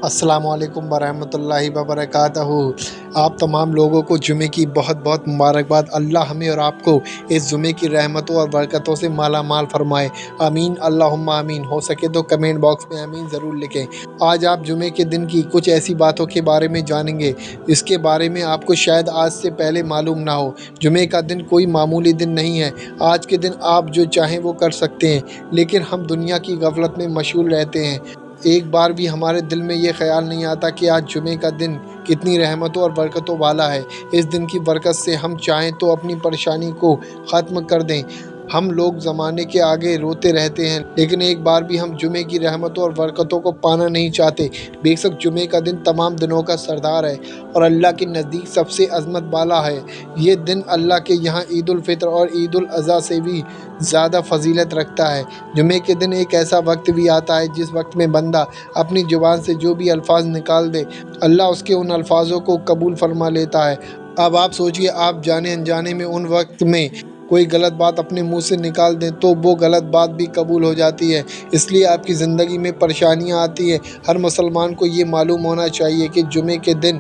السلام علیکم ورحمۃ اللہ وبرکاتہ۔ آپ تمام لوگوں کو جمعے کی بہت بہت مبارکباد۔ اللہ ہمیں اور آپ کو اس جمعے کی رحمتوں اور برکتوں سے مالا مال فرمائے، آمین اللہم آمین۔ ہو سکے تو کمنٹ باکس میں آمین ضرور لکھیں۔ آج آپ جمعے کے دن کی کچھ ایسی باتوں کے بارے میں جانیں گے اس کے بارے میں آپ کو شاید آج سے پہلے معلوم نہ ہو۔ جمعے کا دن کوئی معمولی دن نہیں ہے۔ آج کے دن آپ جو چاہیں وہ کر سکتے ہیں، لیکن ہم دنیا کی غفلت میں مشغول رہتے ہیں۔ ایک بار بھی ہمارے دل میں یہ خیال نہیں آتا کہ آج جمعے کا دن کتنی رحمتوں اور برکتوں والا ہے۔ اس دن کی برکت سے ہم چاہیں تو اپنی پریشانی کو ختم کر دیں۔ ہم لوگ زمانے کے آگے روتے رہتے ہیں، لیکن ایک بار بھی ہم جمعے کی رحمتوں اور برکتوں کو پانا نہیں چاہتے۔ بے شک جمعے کا دن تمام دنوں کا سردار ہے اور اللہ کے نزدیک سب سے عظمت والا ہے۔ یہ دن اللہ کے یہاں عید الفطر اور عید الاضحیٰ سے بھی زیادہ فضیلت رکھتا ہے۔ جمعے کے دن ایک ایسا وقت بھی آتا ہے جس وقت میں بندہ اپنی زبان سے جو بھی الفاظ نکال دے، اللہ اس کے ان الفاظوں کو قبول فرما لیتا ہے۔ اب آپ سوچئے، آپ جانے انجانے میں ان وقت میں کوئی غلط بات اپنے منہ سے نکال دیں تو وہ غلط بات بھی قبول ہو جاتی ہے۔ اس لیے آپ کی زندگی میں پریشانیاں آتی ہیں، ہر مسلمان کو یہ معلوم ہونا چاہیے کہ جمعے کے دن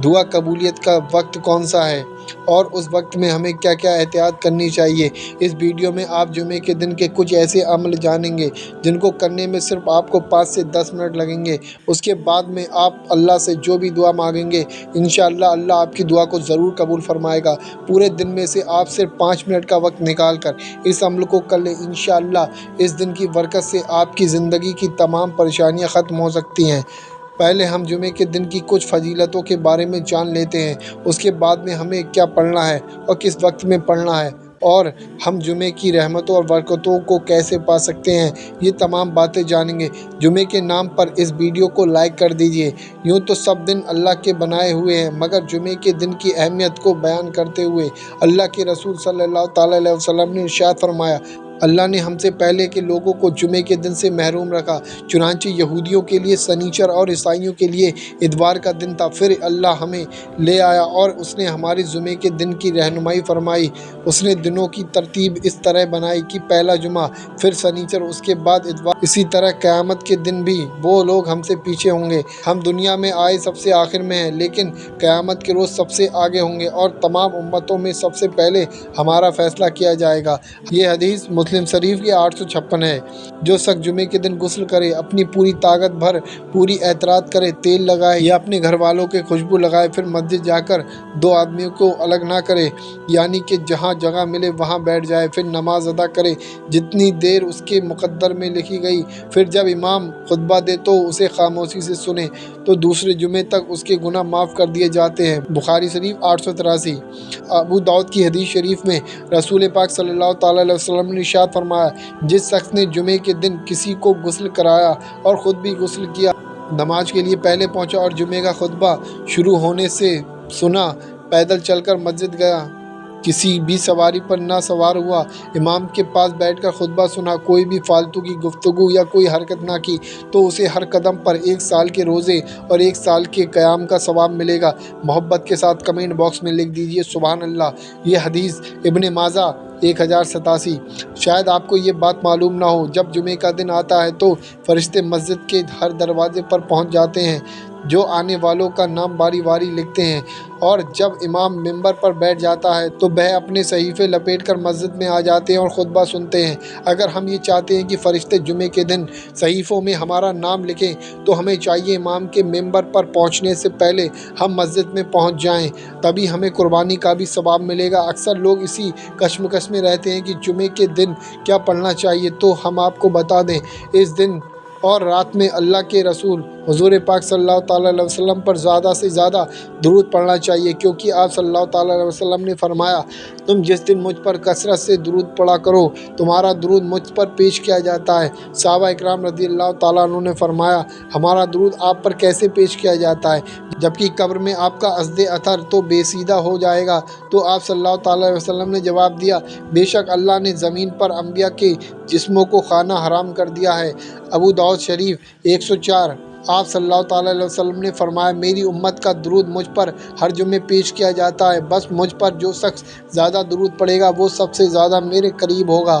دعا قبولیت کا وقت کون سا ہے اور اس وقت میں ہمیں کیا کیا احتیاط کرنی چاہیے۔ اس ویڈیو میں آپ جمعے کے دن کے کچھ ایسے عمل جانیں گے جن کو کرنے میں صرف آپ کو 5 سے 10 منٹ لگیں گے۔ اس کے بعد میں آپ اللہ سے جو بھی دعا مانگیں گے، انشاءاللہ اللہ آپ کی دعا کو ضرور قبول فرمائے گا۔ پورے دن میں سے آپ صرف 5 منٹ کا وقت نکال کر اس عمل کو کر لیں، انشاءاللہ اس دن کی برکت سے آپ کی زندگی کی تمام پریشانیاں ختم ہو سکتی ہیں۔ پہلے ہم جمعے کے دن کی کچھ فضیلتوں کے بارے میں جان لیتے ہیں، اس کے بعد میں ہمیں کیا پڑھنا ہے اور کس وقت میں پڑھنا ہے، اور ہم جمعے کی رحمتوں اور برکتوں کو کیسے پا سکتے ہیں۔ یہ تمام باتیں جانیں گے۔ جمعے کے نام پر اس ویڈیو کو لائک کر دیجئے۔ یوں تو سب دن اللہ کے بنائے ہوئے ہیں، مگر جمعے کے دن کی اہمیت کو بیان کرتے ہوئے اللہ کے رسول صلی اللہ تعالیٰ علیہ وسلم نے ارشاد فرمایا، اللہ نے ہم سے پہلے کے لوگوں کو جمعے کے دن سے محروم رکھا، چنانچہ یہودیوں کے لیے سنیچر اور عیسائیوں کے لیے اتوار کا دن تھا، پھر اللہ ہمیں لے آیا اور اس نے ہماری جمعے کے دن کی رہنمائی فرمائی۔ اس نے دنوں کی ترتیب اس طرح بنائی کہ پہلا جمعہ، پھر سنیچر، اس کے بعد اتوار۔ اسی طرح قیامت کے دن بھی وہ لوگ ہم سے پیچھے ہوں گے۔ ہم دنیا میں آئے سب سے آخر میں ہیں، لیکن قیامت کے روز سب سے آگے ہوں گے اور تمام امتوں میں سب سے پہلے ہمارا فیصلہ کیا جائے گا۔ یہ حدیث مسلم شریف کی 856 ہے۔ جو شخص جمعے کے دن غسل کرے، اپنی پوری طاقت بھر پوری احتیاط کرے، تیل لگائے یا اپنے گھر والوں کے خوشبو لگائے، پھر مسجد جا کر 2 آدمیوں کو الگ نہ کرے، یعنی کہ جہاں جگہ ملے وہاں بیٹھ جائے، پھر نماز ادا کرے جتنی دیر اس کے مقدر میں لکھی گئی، پھر جب امام خطبہ دے تو اسے خاموشی سے سنے، تو دوسرے جمعے تک اس کے گناہ معاف کر دیے جاتے ہیں۔ بخاری شریف 883۔ ابو داؤد کی حدیث شریف میں رسول پاک صلی اللہ تعالیٰ علیہ وسلم نے ارشاد فرمایا، جس شخص نے جمعے کے دن کسی کو غسل کرایا اور خود بھی غسل کیا، نماز کے لیے پہلے پہنچا اور جمعے کا خطبہ شروع ہونے سے سنا، پیدل چل کر مسجد گیا، کسی بھی سواری پر نہ سوار ہوا، امام کے پاس بیٹھ کر خطبہ سنا، کوئی بھی فالتو کی گفتگو یا کوئی حرکت نہ کی، تو اسے ہر قدم پر 1 سال کے روزے اور 1 سال کے قیام کا ثواب ملے گا۔ محبت کے ساتھ کمنٹ باکس میں لکھ دیجئے سبحان اللہ۔ یہ حدیث ابن ماجہ 1087۔ شاید آپ کو یہ بات معلوم نہ ہو، جب جمعے کا دن آتا ہے تو فرشتے مسجد کے ہر دروازے پر پہنچ جاتے ہیں، جو آنے والوں کا نام باری باری لکھتے ہیں، اور جب امام منبر پر بیٹھ جاتا ہے تو وہ اپنے صحیفے لپیٹ کر مسجد میں آ جاتے ہیں اور خطبہ سنتے ہیں۔ اگر ہم یہ چاہتے ہیں کہ فرشتے جمعے کے دن صحیفوں میں ہمارا نام لکھیں تو ہمیں چاہیے امام کے منبر پر پہنچنے سے پہلے ہم مسجد میں پہنچ جائیں، تبھی ہمیں قربانی کا بھی ثواب ملے گا۔ اکثر لوگ اسی کشمکش میں رہتے ہیں کہ جمعے کے دن کیا پڑھنا چاہیے، تو ہم آپ کو بتا دیں، اس دن اور رات میں اللہ کے رسول حضور پاک صلی اللہ تعالیٰ علیہ وسلم پر زیادہ سے زیادہ درود پڑھنا چاہیے، کیونکہ آپ صلی اللہ تعالیٰ علیہ وسلم نے فرمایا، تم جس دن مجھ پر کثرت سے درود پڑھا کرو، تمہارا درود مجھ پر پیش کیا جاتا ہے۔ صحابہ اکرام رضی اللہ تعالیٰ عنہ نے فرمایا، ہمارا درود آپ پر کیسے پیش کیا جاتا ہے، جبکہ قبر میں آپ کا عزد اثر تو بے سیدھا ہو جائے گا؟ تو آپ صلی اللہ تعالیٰ علیہ وسلم نے جواب دیا، بے شک اللہ نے زمین پر انبیاء کے جسموں کو کھانا حرام کر دیا ہے۔ ابو داؤد شریف 104۔ آپ صلی اللہ تعالیٰ علیہ وسلم نے فرمایا، میری امت کا درود مجھ پر ہر جمعے پیش کیا جاتا ہے، بس مجھ پر جو شخص زیادہ درود پڑھے گا وہ سب سے زیادہ میرے قریب ہوگا۔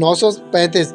935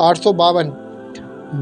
852।